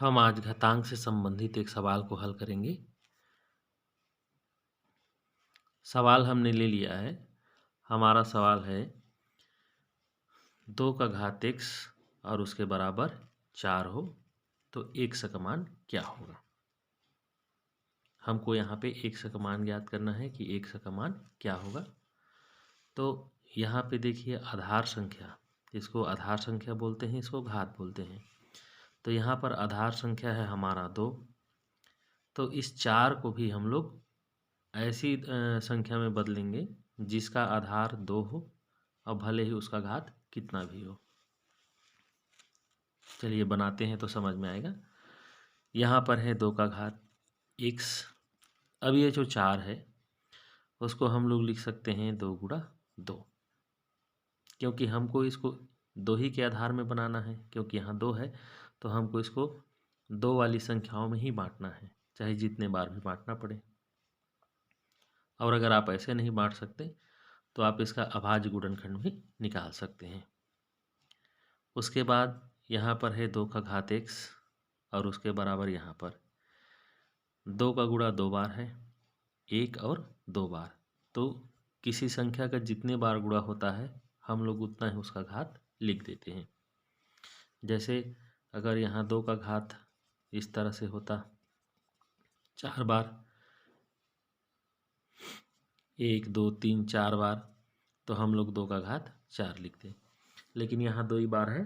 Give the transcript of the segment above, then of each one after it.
हम आज घातांक से संबंधित एक सवाल को हल करेंगे। सवाल हमने ले लिया है। हमारा सवाल है 2 का घात x और उसके बराबर 4 हो तो x का मान क्या होगा। हमको यहाँ पे x का मान ज्ञात करना है कि x का मान क्या होगा। तो यहाँ पे देखिए आधार संख्या, इसको आधार संख्या बोलते हैं, इसको घात बोलते हैं। तो यहाँ पर आधार संख्या है हमारा 2। तो इस 4 को भी हम लोग ऐसी संख्या में बदलेंगे जिसका आधार 2 हो और भले ही उसका घात कितना भी हो। चलिए बनाते हैं तो समझ में आएगा। यहाँ पर है 2 का घात x। अब ये जो 4 है उसको हम लोग लिख सकते हैं 2 गुणा 2, क्योंकि हमको इसको 2 ही के आधार में बनाना है। क्योंकि यहाँ 2 है तो हमको इसको 2 वाली संख्याओं में ही बांटना है, चाहे जितने बार भी बांटना पड़े। और अगर आप ऐसे नहीं बांट सकते तो आप इसका अभाज्य गुणनखंड भी निकाल सकते हैं। उसके बाद यहाँ पर है 2 का घात x और उसके बराबर यहाँ पर 2 का गुणा 2 बार है, 1 और 2 बार। तो किसी संख्या का जितने बार गुणा होता है हम लोग उतना ही उसका घात लिख देते हैं। जैसे अगर यहाँ 2 का घात इस तरह से होता 4 बार, 1 2 3 4 बार, तो हम लोग 2 का घात 4 लिखते। लेकिन यहाँ 2 ही बार है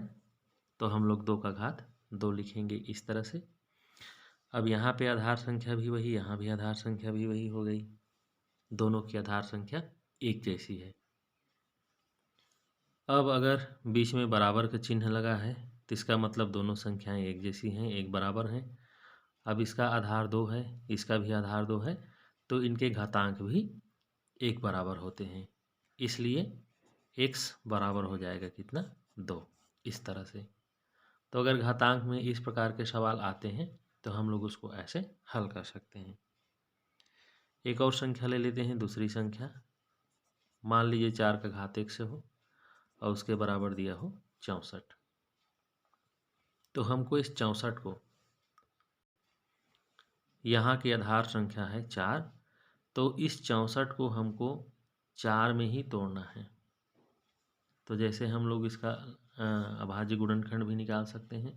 तो हम लोग 2 का घात 2 लिखेंगे इस तरह से। अब यहाँ पे आधार संख्या भी वही, यहाँ भी आधार संख्या भी वही हो गई। दोनों की आधार संख्या एक जैसी है। अब अगर बीच में बराबर का चिन्ह लगा है तो इसका मतलब दोनों संख्याएं एक जैसी हैं, एक बराबर हैं। अब इसका आधार 2 है, इसका भी आधार 2 है, तो इनके घातांक भी एक बराबर होते हैं। इसलिए x बराबर हो जाएगा कितना, 2। इस तरह से। तो अगर घातांक में इस प्रकार के सवाल आते हैं तो हम लोग उसको ऐसे हल कर सकते हैं। एक और संख्या ले लेते हैं, दूसरी संख्या। मान लीजिए 4 का घात 1 से हो और उसके बराबर दिया हो 64। तो हमको इस 64 को, यहाँ की आधार संख्या है 4, तो इस 64 को हमको 4 में ही तोड़ना है। तो जैसे हम लोग इसका अभाज्य गुणनखंड भी निकाल सकते हैं।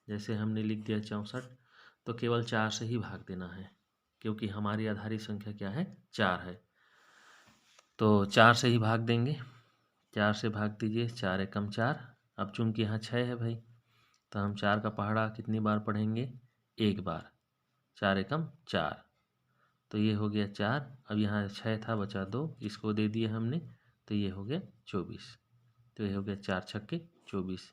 जैसे हमने लिख दिया 64, तो केवल 4 से ही भाग देना है, क्योंकि हमारी आधारी संख्या क्या है, 4 है। तो 4 से ही भाग देंगे। 4 से भाग दीजिए, 4 एकम 4। अब चूंकि यहाँ 6 है भाई, तो हम 4 का पहाड़ा कितनी बार पढ़ेंगे, एक बार। 4 एकम 4, तो ये हो गया 4। अब यहाँ 6 था, बचा 2, इसको दे दिए हमने, तो ये हो गया 24। तो ये हो गया 4 छक्के 24।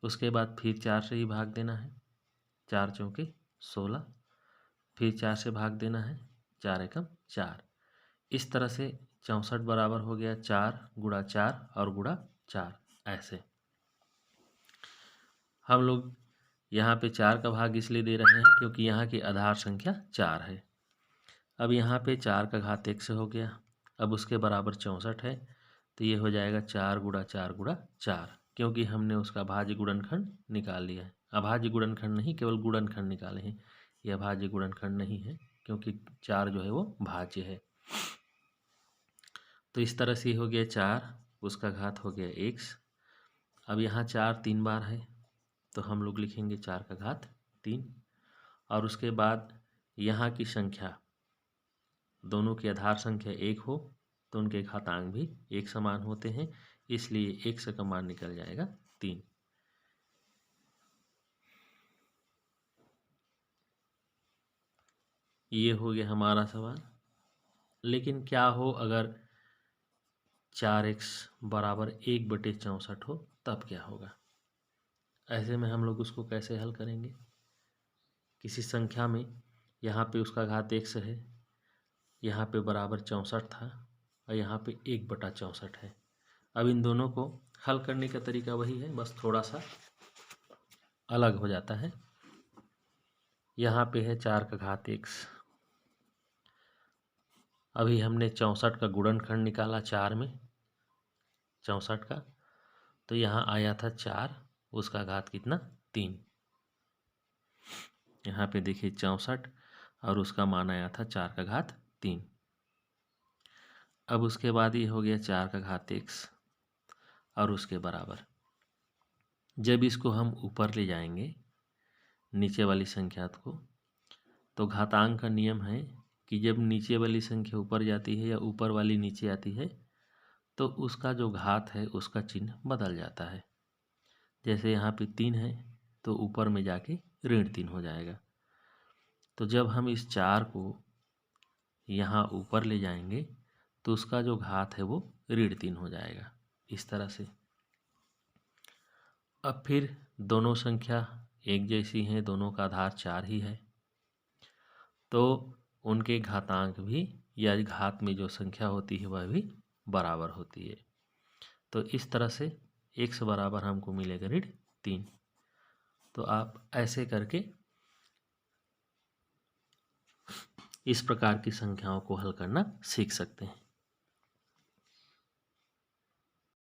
उसके बाद फिर 4 से ही भाग देना है, 4 चौके 16। फिर 4 से भाग देना है, 4 एकम 4। इस तरह से 64 बराबर हो गया 4 गुणा 4 और गुणा 4। ऐसे हम लोग यहाँ पे 4 का भाग इसलिए दे रहे हैं क्योंकि यहाँ की आधार संख्या 4 है। अब यहाँ पे 4 का घात 1 से हो गया, अब उसके बराबर 64 है, तो ये हो जाएगा 4 गुणा 4 गुणा 4, क्योंकि हमने उसका भाज्य गुणनखंड निकाल लिया है। अभाज्य गुणनखंड नहीं, केवल गुणनखंड निकाले हैं। यह भाज्य गुणनखंड नहीं है, क्योंकि 4 जो है वो भाज्य है। तो इस तरह से हो गया 4, उसका घात हो गया x। अब यहाँ 4 3 बार है, तो हम लोग लिखेंगे 4 का घात 3। और उसके बाद यहाँ की संख्या, दोनों की आधार संख्या 1 हो तो उनके घातांक भी एक समान होते हैं, इसलिए x का मान निकल जाएगा 3। ये हो गया हमारा सवाल। लेकिन क्या हो अगर 4x बराबर 1/64 हो, तब क्या होगा। ऐसे में हम लोग उसको कैसे हल करेंगे। किसी संख्या में यहाँ पे उसका घात x है, यहाँ पे बराबर 64 था और यहाँ पे 1/64 है। अब इन दोनों को हल करने का तरीका वही है, बस थोड़ा सा अलग हो जाता है। यहाँ पे है 4 का घात x। अभी हमने 64 का गुणनखंड निकाला 4 में, 64 का, तो यहाँ आया था 4, उसका घात कितना, 3। यहाँ पे देखिए 64 और उसका मान आया था 4 का घात 3। अब उसके बाद ये हो गया 4 का घात x और उसके बराबर। जब इसको हम ऊपर ले जाएंगे नीचे वाली संख्या को, तो घातांक का नियम है कि जब नीचे वाली संख्या ऊपर जाती है या ऊपर वाली नीचे आती है तो उसका जो घात है उसका चिन्ह बदल जाता है। जैसे यहाँ पे 3 है तो ऊपर में जाके ऋण 3 हो जाएगा। तो जब हम इस 4 को यहाँ ऊपर ले जाएंगे तो उसका जो घात है वो ऋण 3 हो जाएगा, इस तरह से। अब फिर दोनों संख्या एक जैसी हैं, दोनों का आधार 4 ही है, तो उनके घातांक भी या घात में जो संख्या होती है वह भी बराबर होती है। तो इस तरह से x बराबर हमको मिलेगा ऋण 3। तो आप ऐसे करके इस प्रकार की संख्याओं को हल करना सीख सकते हैं।